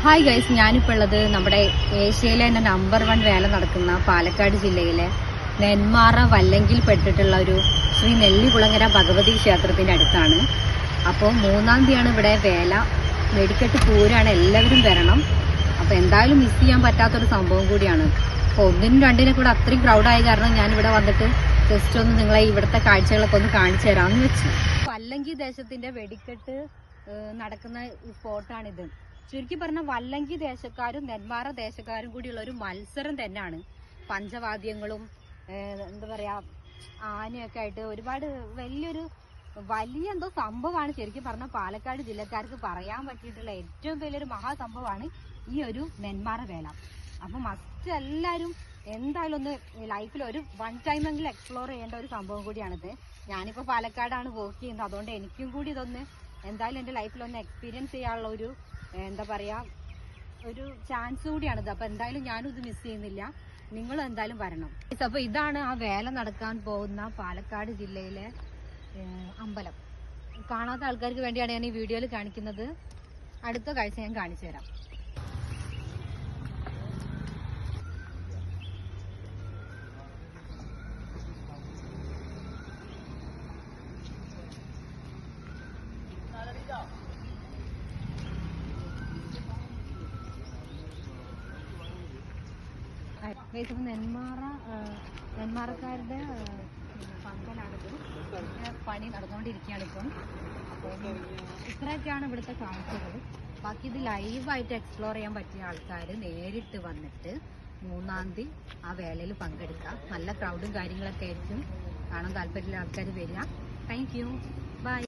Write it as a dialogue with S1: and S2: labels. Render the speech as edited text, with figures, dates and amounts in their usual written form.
S1: Hi guys, ഞാനിപ്പോൾ ഉള്ളത് നമ്മുടെ ഏഷ്യയിലെ തന്നെ നമ്പർ 1 വേല നടക്കുന്ന പാലക്കാട് ജില്ലയിലെ നെന്മാറ വല്ലങ്കിൽ പെട്ടിട്ടുള്ള ഒരു ശ്രീ നെല്ലികുളങ്ങര ഭഗവതി ക്ഷേത്രത്തിന്റെ അടുത്താണ്. അപ്പോൾ 3-ാം തീയതിയാണ് ഇവിടെ വേല. വെടിക്കെട്ട് പൂരാണ്, എല്ലാവരും വരണം. അപ്പോൾ എന്തായാലും മിസ് ചെയ്യാൻ പറ്റാത്തൊരു സംഭവം കൂടിയാണ്. അപ്പോൾ 1-നും 2-നും കൂടെ അത്രയും ക്രൗഡായ കാരണം ഞാനിവിടെ വന്നിട്ട് ജസ്റ്റ് ഒന്ന് നിങ്ങളെ ഇവിടുത്തെ കാഴ്ചകളൊക്കെ ഒന്ന് കാണിച്ചു തരാമെന്ന് വെച്ചു. വല്ലങ്കി ദേശത്തിന്റെ വെടിക്കെട്ട് നടക്കുന്ന സ്പോട്ടാണിത്. ചുരുക്കി പറഞ്ഞ വല്ലങ്കി ദേശക്കാരും നെന്മാറ ദേശക്കാരും കൂടിയുള്ള ഒരു മത്സരം തന്നെയാണ്. പഞ്ചവാദ്യങ്ങളും എന്താ പറയാ ആനയൊക്കെ ആയിട്ട് ഒരുപാട് വലിയ എന്തോ സംഭവമാണ്. ശരിക്കും പറഞ്ഞ പാലക്കാട് ജില്ലക്കാർക്ക് പറയാൻ പറ്റിയിട്ടുള്ള ഏറ്റവും വലിയൊരു മഹാസംഭവമാണ് ഈ ഒരു നെന്മാറ വേല. അപ്പൊ മസ്റ്റ് എല്ലാവരും എന്തായാലും ഒന്ന് ലൈഫിൽ ഒരു 1 ടൈമെങ്കിലും എക്സ്പ്ലോർ ചെയ്യേണ്ട ഒരു സംഭവം കൂടിയാണിത്. ഞാനിപ്പോ പാലക്കാടാണ് വർക്ക് ചെയ്യുന്നത്, അതുകൊണ്ട് എനിക്കും കൂടി ഇതൊന്ന് എന്തായാലും എന്റെ ലൈഫിൽ ഒന്ന് എക്സ്പീരിയൻസ് ചെയ്യാനുള്ള ഒരു എന്താ പറയാ ഒരു ചാൻസ് കൂടിയാണിത്. അപ്പൊ എന്തായാലും ഞാനും ഇത് മിസ് ചെയ്യുന്നില്ല, നിങ്ങളും എന്തായാലും വരണം. അപ്പൊ ഇതാണ് ആ വേല നടക്കാൻ പോകുന്ന പാലക്കാട് ജില്ലയിലെ അമ്പലം. കാണാത്ത ആൾക്കാർക്ക് വേണ്ടിയാണ് ഞാൻ ഈ വീഡിയോയിൽ കാണിക്കുന്നത്. അടുത്ത കാഴ്ച ഞാൻ കാണിച്ചു തരാം. നെന്മാറക്കാരുടെ പന്തലാണിത്. പണി നടന്നുകൊണ്ടിരിക്കുകയാണ് ഇപ്പം. അപ്പം ഇത്രയൊക്കെയാണ് ഇവിടുത്തെ കാഴ്ചകൾ. ബാക്കി ഇത് ലൈവായിട്ട് എക്സ്പ്ലോർ ചെയ്യാൻ പറ്റിയ ആൾക്കാർ നേരിട്ട് വന്നിട്ട് 3-ാം തീയതി ആ വേലയിൽ പങ്കെടുക്കാം. നല്ല ക്രൗഡും കാര്യങ്ങളൊക്കെ ആയിരിക്കും. കാണാൻ താല്പര്യമുള്ള ആൾക്കാർ വരിക. Thank you, by.